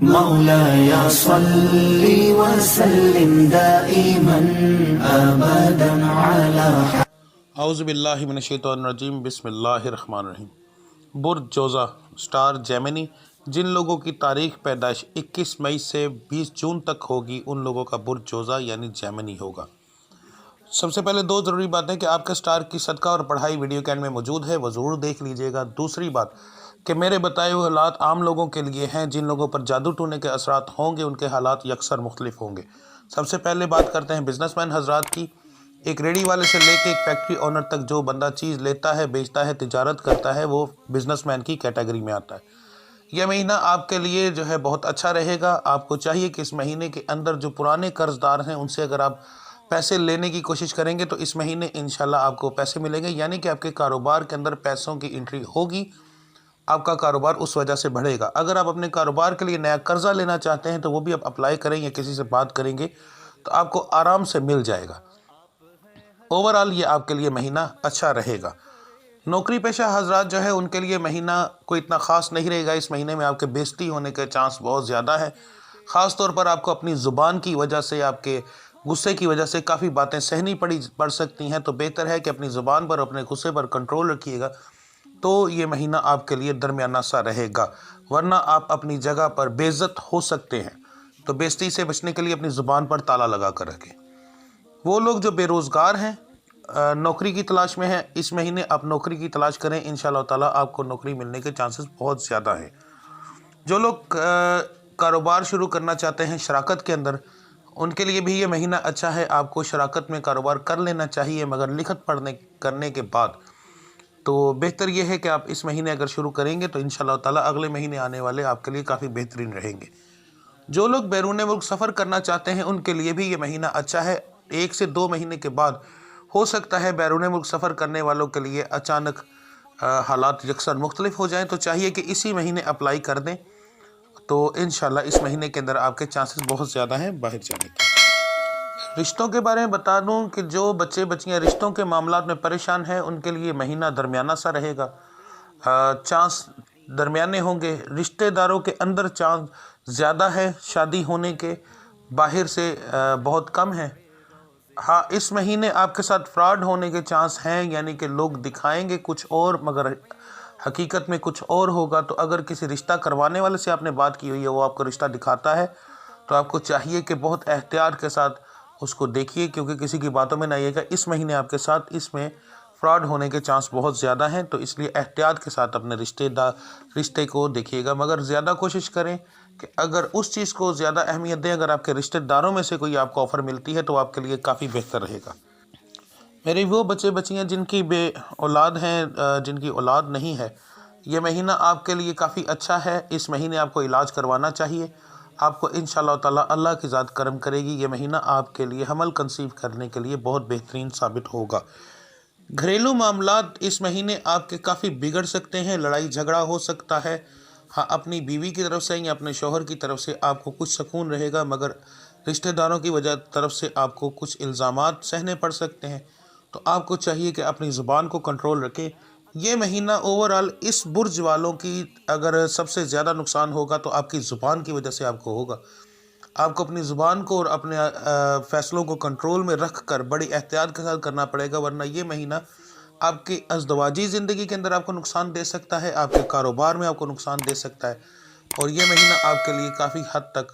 مولاي صل وسلم دائما ابدا على اعوذ باللہ من الشیطان الرجیم، بسم اللہ الرحمن الرحیم۔ برج جوزہ سٹار جیمنی، جن لوگوں کی تاریخ پیدائش 21 مئی سے 20 جون تک ہوگی ان لوگوں کا برج جوزہ یعنی جیمنی ہوگا۔ سب سے پہلے دو ضروری باتیں کہ آپ کے سٹار کی صدقہ اور پڑھائی ویڈیو کے اینڈ میں موجود ہے، وہ ضرور دیکھ لیجئے گا۔ دوسری بات کہ میرے بتائے ہوئے حالات عام لوگوں کے لیے ہیں، جن لوگوں پر جادو ٹونے کے اثرات ہوں گے ان کے حالات یکسر مختلف ہوں گے۔ سب سے پہلے بات کرتے ہیں بزنس مین حضرات کی۔ ایک ریڈی والے سے لے کے ایک فیکٹری اونر تک جو بندہ چیز لیتا ہے، بیچتا ہے، تجارت کرتا ہے، وہ بزنس مین کی کیٹیگری میں آتا ہے۔ یہ مہینہ آپ کے لیے جو ہے بہت اچھا رہے گا۔ آپ کو چاہیے کہ اس مہینے کے اندر جو پرانے قرض دار ہیں ان سے اگر آپ پیسے لینے کی کوشش کریں گے تو اس مہینے انشاءاللہ آپ کو پیسے ملیں گے، یعنی کہ آپ کے کاروبار کے اندر پیسوں کی انٹری ہوگی، آپ کا کاروبار اس وجہ سے بڑھے گا۔ اگر آپ اپنے کاروبار کے لیے نیا قرضہ لینا چاہتے ہیں تو وہ بھی آپ اپلائی کریں یا کسی سے بات کریں گے تو آپ کو آرام سے مل جائے گا۔ اوورآل یہ آپ کے لیے مہینہ اچھا رہے گا۔ نوکری پیشہ حضرات جو ہے ان کے لیے مہینہ کوئی اتنا خاص نہیں رہے گا۔ اس مہینے میں آپ کے بےعزتی ہونے کے چانس بہت زیادہ ہے، خاص طور پر آپ کو اپنی زبان کی وجہ سے، آپ کے غصے کی وجہ سے کافی باتیں سہنی پڑ سکتی ہیں، تو بہتر ہے کہ اپنی زبان پر، اپنے غصے پر کنٹرول رکھیے گا، تو یہ مہینہ آپ کے لیے درمیانہ سا رہے گا، ورنہ آپ اپنی جگہ پر بے عزت ہو سکتے ہیں۔ تو بےعزتی سے بچنے کے لیے اپنی زبان پر تالا لگا کر رکھیں۔ وہ لوگ جو بے روزگار ہیں، نوکری کی تلاش میں ہیں، اس مہینے آپ نوکری کی تلاش کریں، انشاءاللہ تعالیٰ آپ کو نوکری ملنے کے چانسز بہت زیادہ ہیں۔ جو لوگ کاروبار شروع کرنا چاہتے ہیں شراکت کے اندر، ان کے لیے بھی یہ مہینہ اچھا ہے۔ آپ کو شراکت میں کاروبار کر لینا چاہیے، مگر لکھت کرنے کے بعد۔ تو بہتر یہ ہے کہ آپ اس مہینے اگر شروع کریں گے تو انشاءاللہ تعالیٰ اگلے مہینے آنے والے آپ کے لیے کافی بہترین رہیں گے۔ جو لوگ بیرون ملک سفر کرنا چاہتے ہیں ان کے لیے بھی یہ مہینہ اچھا ہے۔ 1 سے 2 مہینے کے بعد ہو سکتا ہے بیرون ملک سفر کرنے والوں کے لیے اچانک حالات یکسر مختلف ہو جائیں، تو چاہیے کہ اسی مہینے اپلائی کر دیں، تو انشاءاللہ اس مہینے کے اندر آپ کے چانسز بہت زیادہ ہیں باہر جانے کے۔ رشتوں کے بارے میں بتا دوں کہ جو بچے بچیاں رشتوں کے معاملات میں پریشان ہیں ان کے لیے مہینہ درمیانہ سا رہے گا، چانس درمیانے ہوں گے۔ رشتہ داروں کے اندر چانس زیادہ ہے شادی ہونے کے، باہر سے بہت کم ہیں۔ ہاں، اس مہینے آپ کے ساتھ فراڈ ہونے کے چانس ہیں، یعنی کہ لوگ دکھائیں گے کچھ اور مگر حقیقت میں کچھ اور ہوگا۔ تو اگر کسی رشتہ کروانے والے سے آپ نے بات کی ہوئی ہے، وہ آپ کو رشتہ دکھاتا ہے، تو آپ کو چاہیے کہ بہت احتیاط کے ساتھ اس کو دیکھیے، کیونکہ کسی کی باتوں میں نہ آئیے گا۔ اس مہینے آپ کے ساتھ اس میں فراڈ ہونے کے چانس بہت زیادہ ہیں، تو اس لیے احتیاط کے ساتھ اپنے رشتے کو دیکھیے گا، مگر زیادہ کوشش کریں کہ اگر اس چیز کو زیادہ اہمیت دیں، اگر آپ کے رشتہ داروں میں سے کوئی آپ کو آفر ملتی ہے تو آپ کے لیے کافی بہتر رہے گا۔ میرے وہ بچے بچیاں جن کی بے اولاد ہیں، جن کی اولاد نہیں ہے، یہ مہینہ آپ کے لیے کافی اچھا ہے۔ اس مہینے آپ کو علاج کروانا چاہیے، آپ کو انشاءاللہ تعالیٰ اللہ کی ذات کرم کرے گی۔ یہ مہینہ آپ کے لیے حمل کنسیو کرنے کے لیے بہت بہترین ثابت ہوگا۔ گھریلو معاملات اس مہینے آپ کے کافی بگڑ سکتے ہیں، لڑائی جھگڑا ہو سکتا ہے۔ ہاں، اپنی بیوی کی طرف سے یا اپنے شوہر کی طرف سے آپ کو کچھ سکون رہے گا، مگر رشتہ داروں کی طرف سے آپ کو کچھ الزامات سہنے پڑ سکتے ہیں، تو آپ کو چاہیے کہ اپنی زبان کو کنٹرول رکھیں۔ یہ مہینہ اوورآل اس برج والوں کی اگر سب سے زیادہ نقصان ہوگا تو آپ کی زبان کی وجہ سے آپ کو ہوگا۔ آپ کو اپنی زبان کو اور اپنے فیصلوں کو کنٹرول میں رکھ کر بڑی احتیاط کے ساتھ کرنا پڑے گا، ورنہ یہ مہینہ آپ کی ازدواجی زندگی کے اندر آپ کو نقصان دے سکتا ہے، آپ کے کاروبار میں آپ کو نقصان دے سکتا ہے، اور یہ مہینہ آپ کے لیے کافی حد تک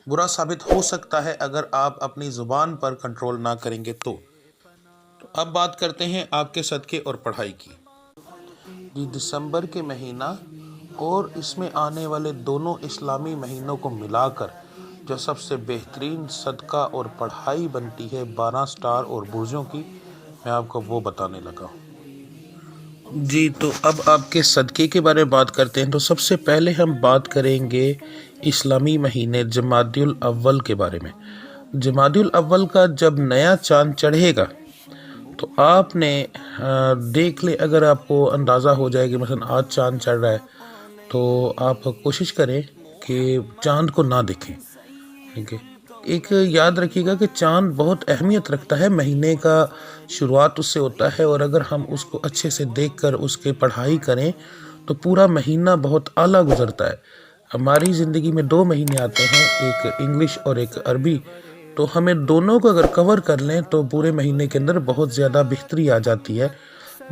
برا ثابت ہو سکتا ہے اگر آپ اپنی زبان پر کنٹرول نہ کریں گے تو۔ اب بات کرتے ہیں آپ کے صدقے اور پڑھائی کی۔ دسمبر کے مہینہ اور اس میں آنے والے دونوں اسلامی مہینوں کو ملا کر جو سب سے بہترین صدقہ اور پڑھائی بنتی ہے 12 سٹار اور برجوں کی، میں آپ کو وہ بتانے لگا ہوں۔ جی، تو اب آپ کے صدقے کے بارے میں بات کرتے ہیں، تو سب سے پہلے ہم بات کریں گے اسلامی مہینے جمادی الاول کے بارے میں۔ جمادی الاول کا جب نیا چاند چڑھے گا تو آپ نے دیکھ لے، اگر آپ کو اندازہ ہو جائے کہ مثلا آج چاند چڑھ رہا ہے تو آپ کوشش کریں کہ چاند کو نہ دیکھیں، ٹھیک ہے۔ ایک یاد رکھیے گا کہ چاند بہت اہمیت رکھتا ہے، مہینے کا شروعات اس سے ہوتا ہے، اور اگر ہم اس کو اچھے سے دیکھ کر اس کے پڑھائی کریں تو پورا مہینہ بہت اعلیٰ گزرتا ہے۔ ہماری زندگی میں 2 مہینے آتے ہیں، ایک انگلش اور ایک عربی، تو ہمیں دونوں کو اگر کور کر لیں تو پورے مہینے کے اندر بہت زیادہ بہتری آ جاتی ہے،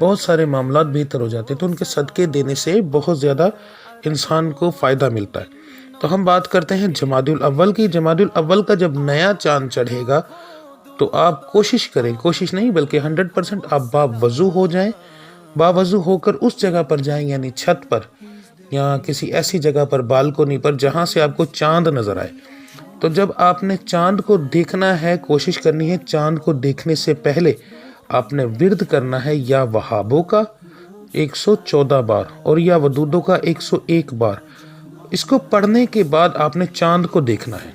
بہت سارے معاملات بہتر ہو جاتے ہیں، تو ان کے صدقے دینے سے بہت زیادہ انسان کو فائدہ ملتا ہے۔ تو ہم بات کرتے ہیں جمادی الاول کی۔ جمادی الاول کا جب نیا چاند چڑھے گا تو آپ کوشش کریں، کوشش نہیں بلکہ 100% آپ باوضو ہو جائیں، باوضو ہو کر اس جگہ پر جائیں، یعنی چھت پر یا کسی ایسی جگہ پر، بالکونی پر، جہاں سے آپ کو چاند نظر آئے۔ تو جب آپ نے چاند کو دیکھنا ہے، کوشش کرنی ہے چاند کو دیکھنے سے پہلے آپ نے ورد کرنا ہے یا وہابوں کا 114 بار اور یا ودودوں کا 101 بار۔ اس کو پڑھنے کے بعد آپ نے چاند کو دیکھنا ہے۔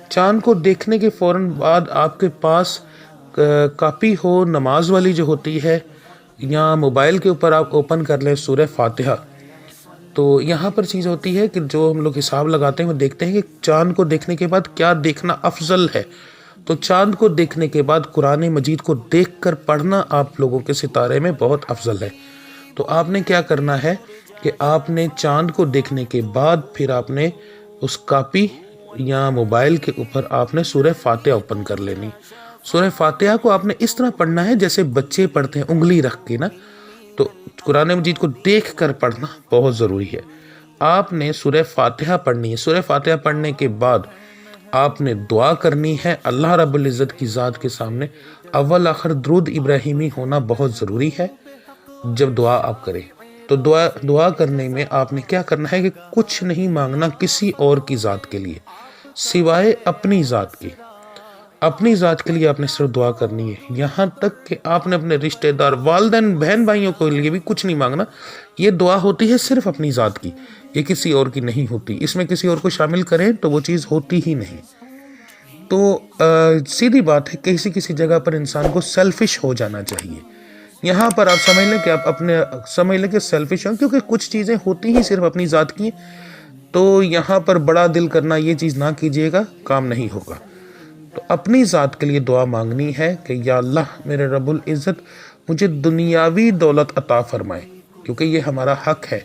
چاند کو دیکھنے کے فوراً بعد آپ کے پاس کاپی ہو نماز والی جو ہوتی ہے، یا موبائل کے اوپر آپ اوپن کر لیں سورہ فاتحہ۔ تو یہاں پر چیز ہوتی ہے کہ جو ہم لوگ حساب لگاتے ہیں وہ دیکھتے ہیں کہ چاند کو دیکھنے کے بعد کیا دیکھنا افضل ہے۔ تو چاند کو دیکھنے کے بعد قرآن مجید کو دیکھ کر پڑھنا آپ لوگوں کے ستارے میں بہت افضل ہے۔ تو آپ نے کیا کرنا ہے کہ آپ نے چاند کو دیکھنے کے بعد پھر آپ نے اس کاپی یا موبائل کے اوپر آپ نے سورہ فاتحہ اوپن کر لینی۔ سورہ فاتحہ کو آپ نے اس طرح پڑھنا ہے جیسے بچے پڑھتے ہیں، انگلی رکھ کے نا۔ تو قرآن مجید کو دیکھ کر پڑھنا بہت ضروری ہے۔ آپ نے سورہ فاتحہ پڑھنی ہے۔ سورہ فاتحہ پڑھنے کے بعد آپ نے دعا کرنی ہے اللہ رب العزت کی ذات کے سامنے۔ اول آخر درود ابراہیمی ہونا بہت ضروری ہے جب دعا آپ کریں۔ تو دعا کرنے میں آپ نے کیا کرنا ہے کہ کچھ نہیں مانگنا کسی اور کی ذات کے لیے سوائے اپنی ذات کی۔ اپنی ذات کے لیے آپ نے صرف دعا کرنی ہے، یہاں تک کہ آپ نے اپنے رشتہ دار، والدین، بہن بھائیوں کے لیے بھی کچھ نہیں مانگنا۔ یہ دعا ہوتی ہے صرف اپنی ذات کی، یہ کسی اور کی نہیں ہوتی۔ اس میں کسی اور کو شامل کریں تو وہ چیز ہوتی ہی نہیں۔ تو سیدھی بات ہے، کسی جگہ پر انسان کو سیلفش ہو جانا چاہیے۔ یہاں پر آپ سمجھ لیں کہ آپ سمجھ لیں کہ سیلفش ہوں، کیونکہ کچھ چیزیں ہوتی ہی صرف اپنی ذات کی، تو یہاں پر بڑا دل کرنا یہ چیز نہ کیجیے گا، کام نہیں ہوگا۔ تو اپنی ذات کے لیے دعا مانگنی ہے کہ یا اللہ میرے رب العزت مجھے دنیاوی دولت عطا فرمائے، کیونکہ یہ ہمارا حق ہے۔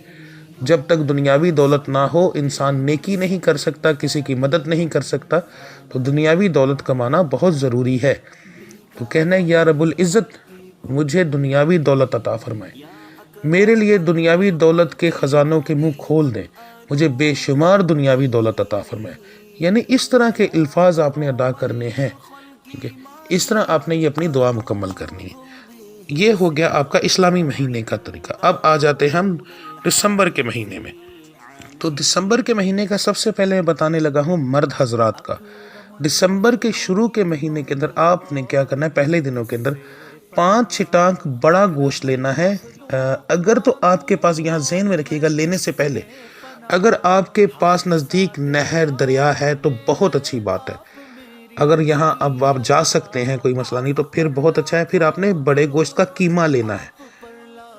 جب تک دنیاوی دولت نہ ہو انسان نیکی نہیں کر سکتا، کسی کی مدد نہیں کر سکتا، تو دنیاوی دولت کمانا بہت ضروری ہے۔ تو کہنا ہے یا رب العزت مجھے دنیاوی دولت عطا فرمائے، میرے لیے دنیاوی دولت کے خزانوں کے منہ کھول دیں، مجھے بے شمار دنیاوی دولت عطا فرمائے۔ یعنی اس طرح کے الفاظ آپ نے ادا کرنے ہیں، ٹھیک ہے، اس طرح آپ نے یہ اپنی دعا مکمل کرنی ہے۔ یہ ہو گیا آپ کا اسلامی مہینے کا طریقہ۔ اب آ جاتے ہیں ہم دسمبر کے مہینے میں۔ تو دسمبر کے مہینے کا سب سے پہلے میں بتانے لگا ہوں مرد حضرات کا۔ دسمبر کے شروع کے مہینے کے اندر آپ نے کیا کرنا ہے، پہلے دنوں کے اندر 5 چھٹانک بڑا گوشت لینا ہے۔ اگر تو آپ کے پاس، یہاں ذہن میں رکھیے گا لینے سے پہلے، اگر آپ کے پاس نزدیک نہر دریا ہے تو بہت اچھی بات ہے۔ اگر یہاں اب آپ جا سکتے ہیں کوئی مسئلہ نہیں تو پھر بہت اچھا ہے۔ پھر آپ نے بڑے گوشت کا قیمہ لینا ہے۔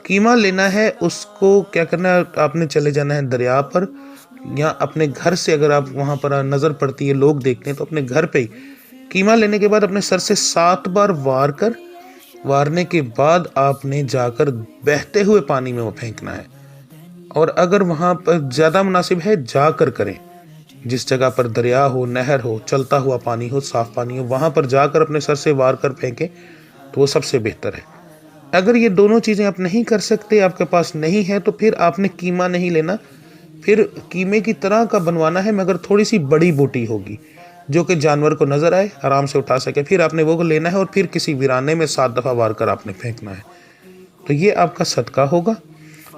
قیمہ لینا ہے، اس کو کیا کرنا ہے، آپ نے چلے جانا ہے دریا پر، یا اپنے گھر سے اگر آپ وہاں پر نظر پڑتی ہے لوگ دیکھتے ہیں تو اپنے گھر پہ ہی قیمہ لینے کے بعد اپنے سر سے 7 بار وارنے کے بعد آپ نے جا کر بہتے ہوئے پانی میں وہ پھینکنا ہے۔ اور اگر وہاں پر زیادہ مناسب ہے جا کر کریں، جس جگہ پر دریا ہو، نہر ہو، چلتا ہوا پانی ہو، صاف پانی ہو، وہاں پر جا کر اپنے سر سے وار کر پھینکیں تو وہ سب سے بہتر ہے۔ اگر یہ دونوں چیزیں آپ نہیں کر سکتے، آپ کے پاس نہیں ہے، تو پھر آپ نے قیمہ نہیں لینا، پھر قیمے کی طرح کا بنوانا ہے مگر تھوڑی سی بڑی بوٹی ہوگی جو کہ جانور کو نظر آئے، آرام سے اٹھا سکے، پھر آپ نے وہ لینا ہے اور پھر کسی ویرانے میں 7 دفعہ وار کر آپ نے پھینکنا ہے۔ تو یہ آپ کا صدقہ ہوگا۔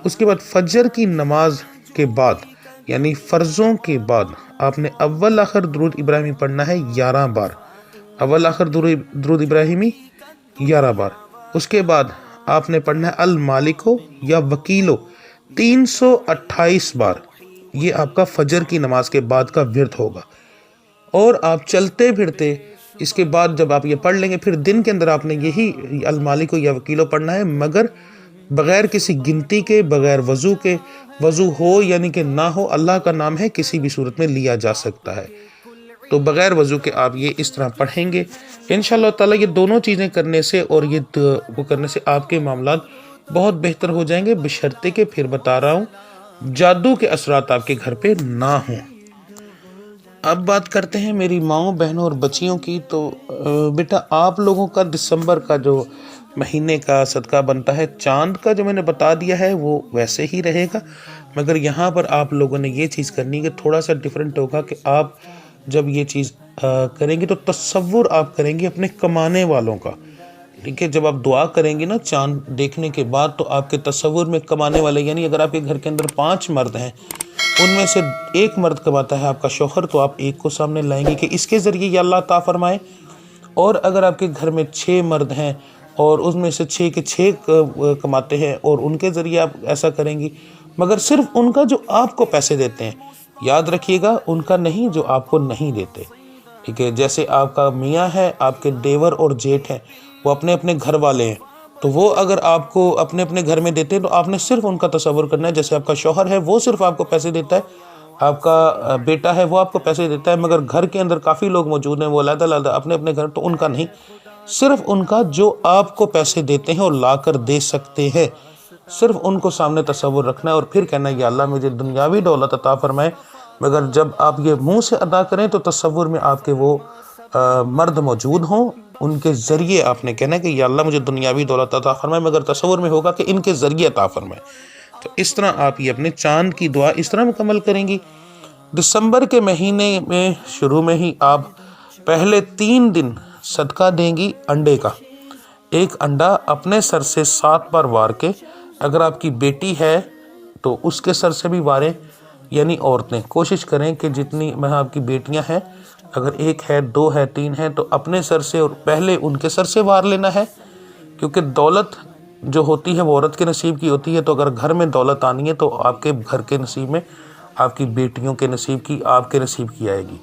اس کے بعد فجر کی نماز کے بعد، یعنی فرضوں کے بعد، آپ نے اول آخر درود ابراہیمی پڑھنا ہے 11 بار۔ اول آخر درود ابراہیمی 11 بار۔ اس کے بعد آپ نے پڑھنا ہے المالکو یا وکیلو 328 بار۔ یہ آپ کا فجر کی نماز کے بعد کا ورد ہوگا۔ اور آپ چلتے پھرتے اس کے بعد جب آپ یہ پڑھ لیں گے، پھر دن کے اندر آپ نے یہی المالکو یا وکیلو پڑھنا ہے، مگر بغیر کسی گنتی کے، بغیر وضو کے۔ وضو ہو یعنی کہ نہ ہو، اللہ کا نام ہے، کسی بھی صورت میں لیا جا سکتا ہے، تو بغیر وضو کے آپ یہ اس طرح پڑھیں گے انشاءاللہ تعالی۔ یہ دونوں چیزیں کرنے سے اور یہ وہ کرنے سے آپ کے معاملات بہت بہتر ہو جائیں گے، بشرطے کہ پھر بتا رہا ہوں جادو کے اثرات آپ کے گھر پہ نہ ہوں۔ اب بات کرتے ہیں میری ماؤں، بہنوں اور بچیوں کی۔ تو بیٹا آپ لوگوں کا دسمبر کا جو مہینے کا صدقہ بنتا ہے، چاند کا جو میں نے بتا دیا ہے وہ ویسے ہی رہے گا، مگر یہاں پر آپ لوگوں نے یہ چیز کرنی ہے کہ تھوڑا سا ڈیفرنٹ ہوگا کہ آپ جب یہ چیز کریں گے تو تصور آپ کریں گے اپنے کمانے والوں کا، ٹھیک ہے؟ جب آپ دعا کریں گے نا چاند دیکھنے کے بعد، تو آپ کے تصور میں کمانے والے، یعنی اگر آپ کے گھر کے اندر 5 مرد ہیں، ان میں سے ایک مرد کماتا ہے آپ کا شوہر، تو آپ ایک کو سامنے لائیں گے کہ اس کے ذریعے یہ اللہ عطا فرمائے۔ اور اگر آپ کے گھر میں 6 مرد ہیں اور اس میں سے 6 کے 6 کماتے ہیں اور ان کے ذریعے آپ ایسا کریں گی، مگر صرف ان کا جو آپ کو پیسے دیتے ہیں، یاد رکھیے گا ان کا نہیں جو آپ کو نہیں دیتے، ٹھیک ہے؟ جیسے آپ کا میاں ہے، آپ کے دیور اور جیٹھ ہیں، وہ اپنے اپنے گھر والے ہیں، تو وہ اگر آپ کو اپنے اپنے گھر میں دیتے ہیں تو آپ نے صرف ان کا تصور کرنا ہے۔ جیسے آپ کا شوہر ہے وہ صرف آپ کو پیسے دیتا ہے، آپ کا بیٹا ہے وہ آپ کو پیسے دیتا ہے، مگر گھر کے اندر کافی لوگ موجود ہیں، وہ علیحدہ علیحدہ اپنے اپنے گھر، تو ان کا نہیں، صرف ان کا جو آپ کو پیسے دیتے ہیں اور لا کر دے سکتے ہیں، صرف ان کو سامنے تصور رکھنا ہے اور پھر کہنا ہے یا اللہ مجھے دنیاوی دولت عطا فرمائے۔ مگر جب آپ یہ منہ سے ادا کریں تو تصور میں آپ کے وہ مرد موجود ہوں، ان کے ذریعے آپ نے کہنا ہے کہ یا اللہ مجھے دنیاوی دولت عطا فرمائے، مگر تصور میں ہوگا کہ ان کے ذریعے عطا فرمائے۔ تو اس طرح آپ یہ اپنے چاند کی دعا اس طرح مکمل کریں گی۔ دسمبر کے مہینے میں شروع میں ہی آپ پہلے 3 دن صدقہ دیں گی انڈے کا۔ ایک انڈا اپنے سر سے 7 بار وار کے، اگر آپ کی بیٹی ہے تو اس کے سر سے بھی واریں، یعنی عورتیں کوشش کریں کہ جتنی آپ کی بیٹیاں ہیں، اگر 1 ہے 2 ہے 3 ہے تو اپنے سر سے اور پہلے ان کے سر سے وار لینا ہے، کیونکہ دولت جو ہوتی ہے وہ عورت کے نصیب کی ہوتی ہے، تو اگر گھر میں دولت آنی ہے تو آپ کے گھر کے نصیب میں، آپ کی بیٹیوں کے نصیب کی، آپ کے نصیب کی آئے گی۔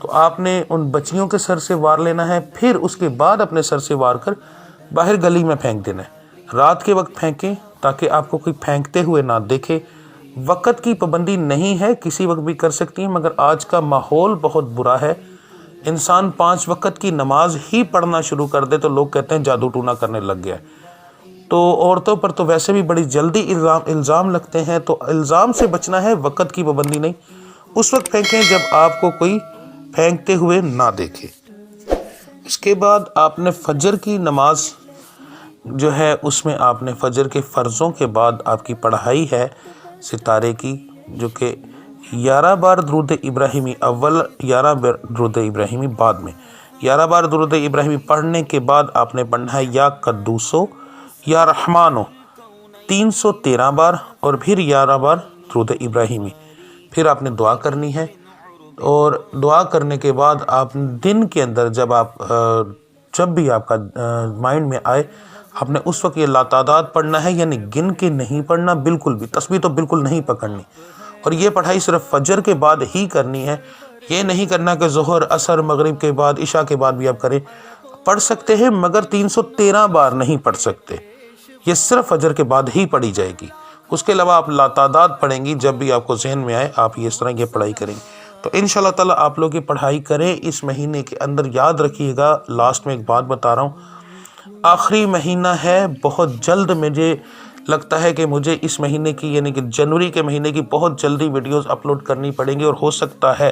تو آپ نے ان بچیوں کے سر سے وار لینا ہے، پھر اس کے بعد اپنے سر سے وار کر باہر گلی میں پھینک دینا ہے۔ رات کے وقت پھینکیں تاکہ آپ کو کوئی پھینکتے ہوئے نہ دیکھے۔ وقت کی پابندی نہیں ہے، کسی وقت بھی کر سکتی ہیں، مگر آج کا ماحول بہت برا ہے، انسان 5 وقت کی نماز ہی پڑھنا شروع کر دے تو لوگ کہتے ہیں جادو ٹونا کرنے لگ گیا ہے۔ تو عورتوں پر تو ویسے بھی بڑی جلدی الزام لگتے ہیں، تو الزام سے بچنا ہے، وقت کی پابندی نہیں۔ اس وقت پھینکیں جب آپ کو کوئی پھینکتے ہوئے نہ دیکھے۔ اس کے بعد آپ نے فجر کی نماز جو ہے، اس میں آپ نے فجر کے فرضوں کے بعد آپ کی پڑھائی ہے ستارے کی، جو کہ 11 بار درود ابراہیمی اول، 11 بار درود ابراہیمی بعد میں۔ 11 بار درود ابراہیمی پڑھنے کے بعد آپ نے پڑھنا ہے یا قدوسو یا رحمانو 313 بار، اور پھر 11 بار درود ابراہیمی۔ پھر آپ نے دعا کرنی ہے، اور دعا کرنے کے بعد آپ دن کے اندر جب بھی آپ کا مائنڈ میں آئے، آپ نے اس وقت یہ لاتعداد پڑھنا ہے، یعنی گن کے نہیں پڑھنا بالکل بھی، تسبیح تو بالکل نہیں پکڑنی، اور یہ پڑھائی صرف فجر کے بعد ہی کرنی ہے۔ یہ نہیں کرنا کہ ظہر، عصر، مغرب کے بعد، عشاء کے بعد بھی آپ کریں، پڑھ سکتے ہیں مگر 313 بار نہیں پڑھ سکتے، یہ صرف فجر کے بعد ہی پڑھی جائے گی۔ اس کے علاوہ آپ لاتعداد پڑھیں گی، جب بھی آپ کو ذہن میں آئے آپ اس طرح یہ پڑھائی کریں گے۔ تو انشاءاللہ تعالیٰ آپ لوگ یہ پڑھائی کریں اس مہینے کے اندر۔ یاد رکھیے گا، لاسٹ میں ایک بات بتا رہا ہوں، آخری مہینہ ہے، بہت جلد مجھے لگتا ہے کہ مجھے اس مہینے کی، یعنی کہ جنوری کے مہینے کی بہت جلدی ویڈیوز اپلوڈ کرنی پڑیں گی، اور ہو سکتا ہے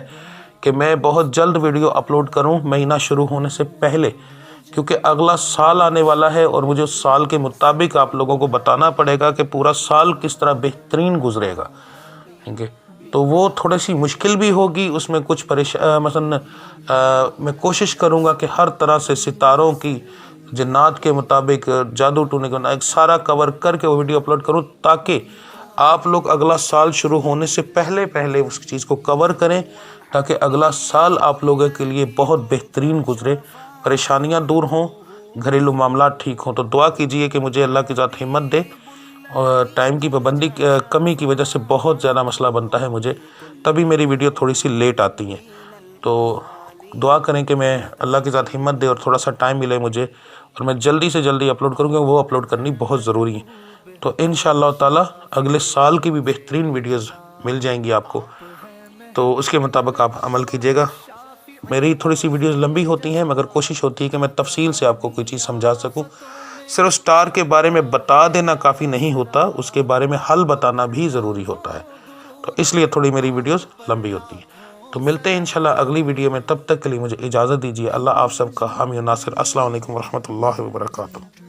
کہ میں بہت جلد ویڈیو اپلوڈ کروں مہینہ شروع ہونے سے پہلے، کیونکہ اگلا سال آنے والا ہے اور مجھے اس سال کے مطابق آپ لوگوں کو بتانا پڑے گا کہ پورا سال کس طرح بہترین گزرے گا، ٹھیک ہے؟ تو وہ تھوڑی سی مشکل بھی ہوگی، اس میں کچھ مثلا میں کوشش کروں گا کہ ہر طرح سے ستاروں کی جنات کے مطابق جادو ٹونے کا ایک سارا کور کر کے وہ ویڈیو اپلوڈ کروں، تاکہ آپ لوگ اگلا سال شروع ہونے سے پہلے اس چیز کو کور کریں، تاکہ اگلا سال آپ لوگوں کے لیے بہت بہترین گزرے، پریشانیاں دور ہوں، گھریلو معاملات ٹھیک ہوں۔ تو دعا کیجئے کہ مجھے اللہ کی ذات ہمت دے، اور ٹائم کی پابندی کمی کی وجہ سے بہت زیادہ مسئلہ بنتا ہے مجھے، تبھی میری ویڈیو تھوڑی سی لیٹ آتی ہیں۔ تو دعا کریں کہ میں اللہ کی ذات ہمت دے اور تھوڑا سا ٹائم ملے مجھے، اور میں جلدی سے جلدی اپلوڈ کروں گا، وہ اپلوڈ کرنی بہت ضروری ہے۔ تو انشاءاللہ تعالیٰ اگلے سال کی بھی بہترین ویڈیوز مل جائیں گی آپ کو، تو اس کے مطابق آپ عمل کیجئے گا۔ میری تھوڑی سی ویڈیوز لمبی ہوتی ہیں، مگر کوشش ہوتی ہے کہ میں تفصیل سے آپ کو کوئی چیز سمجھا سکوں، صرف سٹار کے بارے میں بتا دینا کافی نہیں ہوتا، اس کے بارے میں حل بتانا بھی ضروری ہوتا ہے، تو اس لیے تھوڑی میری ویڈیوز لمبی ہوتی ہیں۔ تو ملتے ہیں انشاءاللہ اگلی ویڈیو میں، تب تک کے لیے مجھے اجازت دیجیے۔ اللہ آپ سب کا حامی و ناصر۔ السلام علیکم ورحمۃ اللہ وبرکاتہ۔